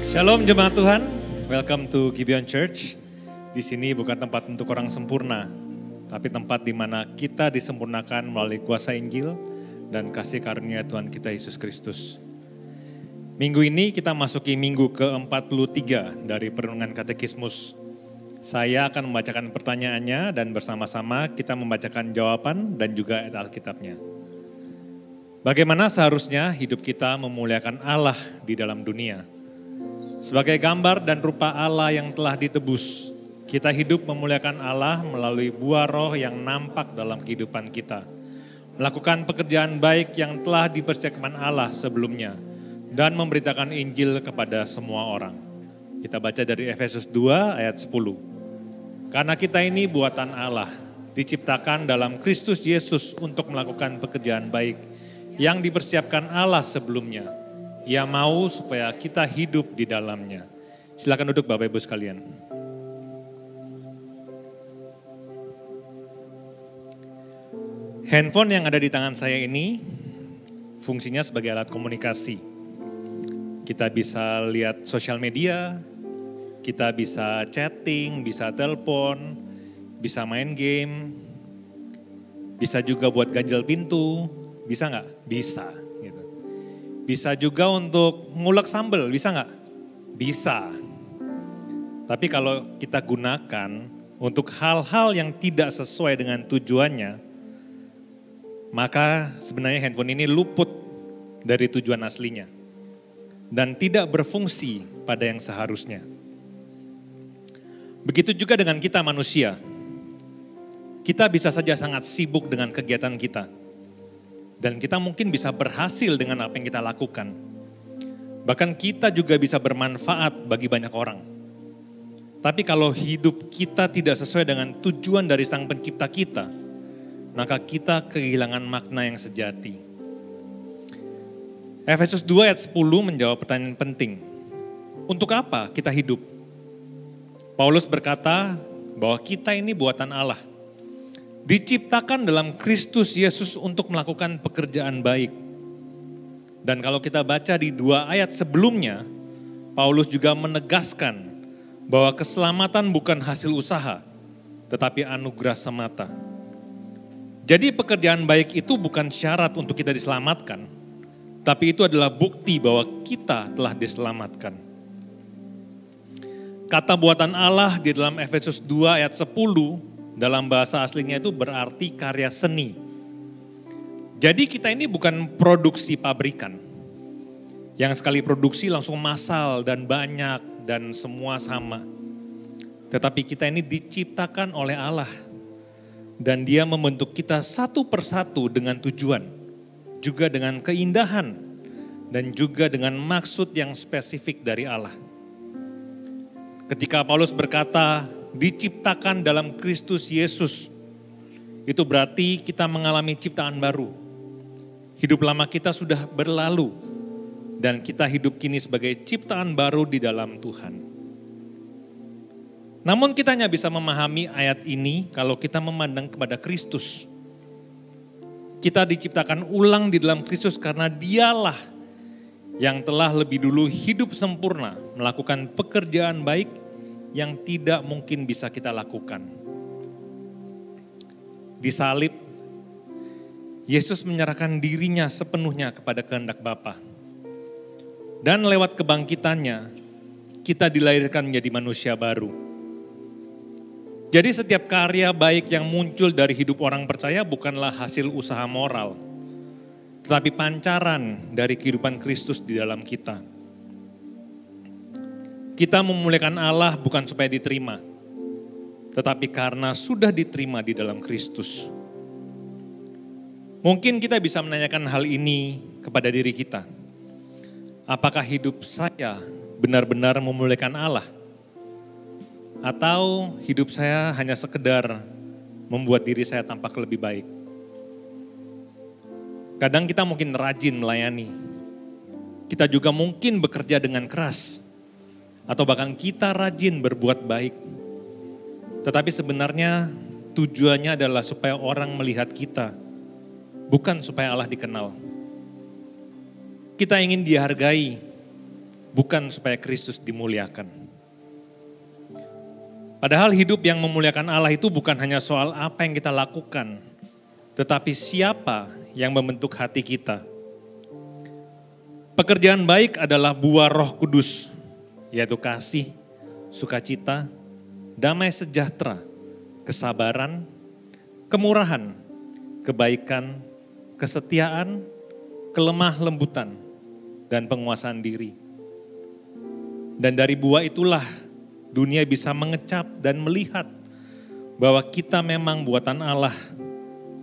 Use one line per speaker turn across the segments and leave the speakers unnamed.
Shalom jemaat Tuhan, welcome to Gibeon Church. Di sini bukan tempat untuk orang sempurna, tapi tempat di mana kita disempurnakan melalui kuasa Injil dan kasih karunia Tuhan kita Yesus Kristus. Minggu ini kita masuki minggu ke-43 dari Perenungan Katekismus. Saya akan membacakan pertanyaannya dan bersama-sama kita membacakan jawaban dan juga ayat Alkitabnya. Bagaimana seharusnya hidup kita memuliakan Allah di dalam dunia? Sebagai gambar dan rupa Allah yang telah ditebus, kita hidup memuliakan Allah melalui buah roh yang nampak dalam kehidupan kita. Melakukan pekerjaan baik yang telah dipersiapkan Allah sebelumnya dan memberitakan Injil kepada semua orang. Kita baca dari Efesus 2 ayat 10. Karena kita ini buatan Allah, diciptakan dalam Kristus Yesus untuk melakukan pekerjaan baik yang dipersiapkan Allah sebelumnya. Ia mau supaya kita hidup di dalamnya. Silakan duduk Bapak Ibu sekalian. Handphone yang ada di tangan saya ini fungsinya sebagai alat komunikasi. Kita bisa lihat sosial media, kita bisa chatting, bisa telepon, bisa main game, bisa juga buat ganjel pintu, bisa nggak? Bisa. Bisa juga untuk ngulek sambal, bisa nggak? Bisa. Tapi kalau kita gunakan untuk hal-hal yang tidak sesuai dengan tujuannya, maka sebenarnya handphone ini luput dari tujuan aslinya. Dan tidak berfungsi pada yang seharusnya. Begitu juga dengan kita manusia. Kita bisa saja sangat sibuk dengan kegiatan kita. Dan kita mungkin bisa berhasil dengan apa yang kita lakukan. Bahkan kita juga bisa bermanfaat bagi banyak orang. Tapi kalau hidup kita tidak sesuai dengan tujuan dari Sang Pencipta kita, maka kita kehilangan makna yang sejati. Efesus 2 ayat 10 menjawab pertanyaan penting. Untuk apa kita hidup? Paulus berkata bahwa kita ini buatan Allah. Diciptakan dalam Kristus Yesus untuk melakukan pekerjaan baik. Dan kalau kita baca di 2 ayat sebelumnya, Paulus juga menegaskan bahwa keselamatan bukan hasil usaha, tetapi anugerah semata. Jadi pekerjaan baik itu bukan syarat untuk kita diselamatkan, tapi itu adalah bukti bahwa kita telah diselamatkan. Kata buatan Allah di dalam Efesus 2 ayat 10, dalam bahasa aslinya itu berarti karya seni. Jadi kita ini bukan produksi pabrikan. Yang sekali produksi langsung massal dan banyak dan semua sama. Tetapi kita ini diciptakan oleh Allah. Dan Dia membentuk kita satu persatu dengan tujuan. Juga dengan keindahan. Dan juga dengan maksud yang spesifik dari Allah. Ketika Paulus berkata, diciptakan dalam Kristus Yesus, itu berarti kita mengalami ciptaan baru. Hidup lama kita sudah berlalu dan kita hidup kini sebagai ciptaan baru di dalam Tuhan. Namun kita hanya bisa memahami ayat ini kalau kita memandang kepada Kristus. Kita diciptakan ulang di dalam Kristus karena Dialah yang telah lebih dulu hidup sempurna, melakukan pekerjaan baik yang tidak mungkin bisa kita lakukan. Di salib, Yesus menyerahkan dirinya sepenuhnya kepada kehendak Bapa. Dan lewat kebangkitannya, kita dilahirkan menjadi manusia baru. Jadi setiap karya baik yang muncul dari hidup orang percaya bukanlah hasil usaha moral, tetapi pancaran dari kehidupan Kristus di dalam kita. Kita memuliakan Allah bukan supaya diterima, tetapi karena sudah diterima di dalam Kristus. Mungkin kita bisa menanyakan hal ini kepada diri kita. Apakah hidup saya benar-benar memuliakan Allah? Atau hidup saya hanya sekedar membuat diri saya tampak lebih baik? Kadang kita mungkin rajin melayani. Kita juga mungkin bekerja dengan keras. Atau bahkan kita rajin berbuat baik. Tetapi sebenarnya tujuannya adalah supaya orang melihat kita. Bukan supaya Allah dikenal. Kita ingin dihargai. bukan supaya Kristus dimuliakan. Padahal hidup yang memuliakan Allah itu bukan hanya soal apa yang kita lakukan, tetapi siapa yang membentuk hati kita. Pekerjaan baik adalah buah Roh Kudus, yaitu kasih, sukacita, damai sejahtera, kesabaran, kemurahan, kebaikan, kesetiaan, kelemah lembutan, dan penguasaan diri. Dan dari buah itulah dunia bisa mengecap dan melihat bahwa kita memang buatan Allah,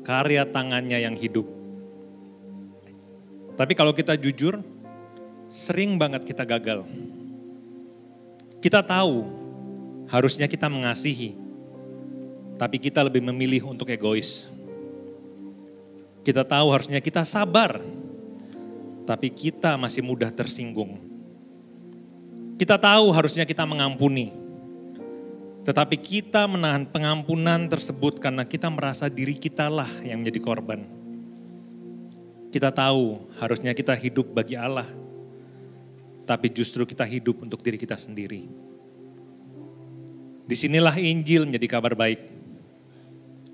karya tangannya yang hidup. Tapi kalau kita jujur, sering banget kita gagal. Kita tahu harusnya kita mengasihi, tapi kita lebih memilih untuk egois. Kita tahu harusnya kita sabar, tapi kita masih mudah tersinggung. Kita tahu harusnya kita mengampuni, tetapi kita menahan pengampunan tersebut karena kita merasa diri kita lah yang menjadi korban. Kita tahu harusnya kita hidup bagi Allah, tapi justru kita hidup untuk diri kita sendiri. Disinilah Injil menjadi kabar baik.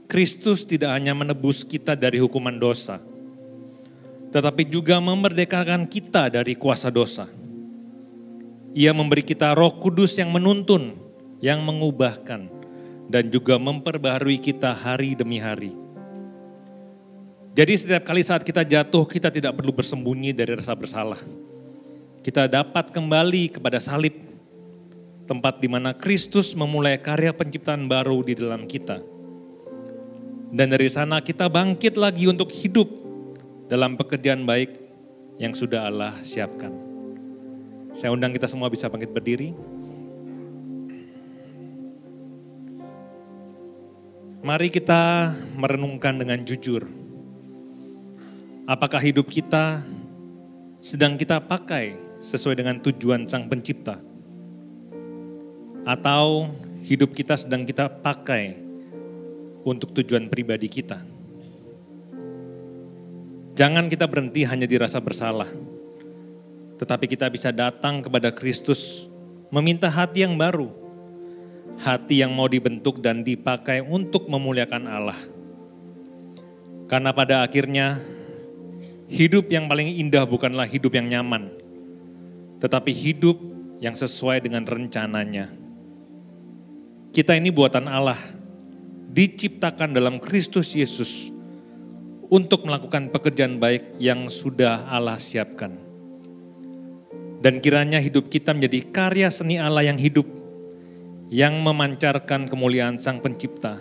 Kristus tidak hanya menebus kita dari hukuman dosa, tetapi juga memerdekakan kita dari kuasa dosa. Ia memberi kita Roh Kudus yang menuntun, yang mengubahkan, dan juga memperbaharui kita hari demi hari. Jadi setiap kali saat kita jatuh, kita tidak perlu bersembunyi dari rasa bersalah. Kita dapat kembali kepada salib, tempat di mana Kristus memulai karya penciptaan baru di dalam kita. Dan dari sana kita bangkit lagi untuk hidup dalam pekerjaan baik yang sudah Allah siapkan. Saya undang kita semua bisa bangkit berdiri. Mari kita merenungkan dengan jujur. Apakah hidup kita sedang kita pakai sesuai dengan tujuan Sang Pencipta? Atau hidup kita sedang kita pakai untuk tujuan pribadi kita? Jangan kita berhenti hanya di rasa bersalah, tetapi kita bisa datang kepada Kristus meminta hati yang baru, hati yang mau dibentuk dan dipakai untuk memuliakan Allah. Karena pada akhirnya hidup yang paling indah bukanlah hidup yang nyaman, tetapi hidup yang sesuai dengan rencananya. Kita ini buatan Allah, diciptakan dalam Kristus Yesus untuk melakukan pekerjaan baik yang sudah Allah siapkan. Dan kiranya hidup kita menjadi karya seni Allah yang hidup, yang memancarkan kemuliaan Sang Pencipta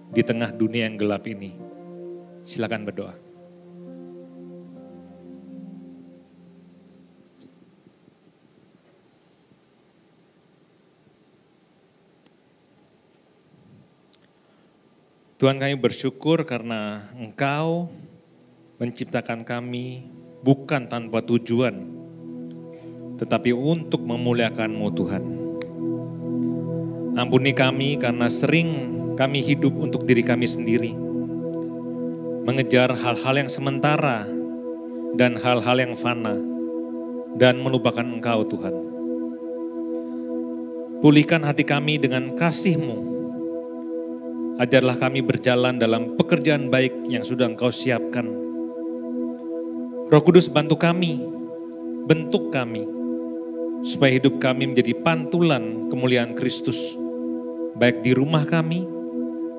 di tengah dunia yang gelap ini. Silakan berdoa. Tuhan, kami bersyukur karena Engkau menciptakan kami bukan tanpa tujuan, tetapi untuk memuliakan-Mu Tuhan. Ampuni kami karena sering kami hidup untuk diri kami sendiri, mengejar hal-hal yang sementara dan hal-hal yang fana, dan melupakan Engkau Tuhan. Pulihkan hati kami dengan kasih-Mu. Ajarlah kami berjalan dalam pekerjaan baik yang sudah Engkau siapkan. Roh Kudus bantu kami, bentuk kami, supaya hidup kami menjadi pantulan kemuliaan Kristus, baik di rumah kami,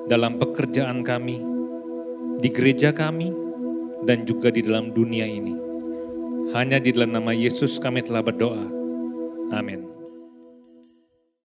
dalam pekerjaan kami, di gereja kami, dan juga di dalam dunia ini. Hanya di dalam nama Yesus kami telah berdoa. Amin.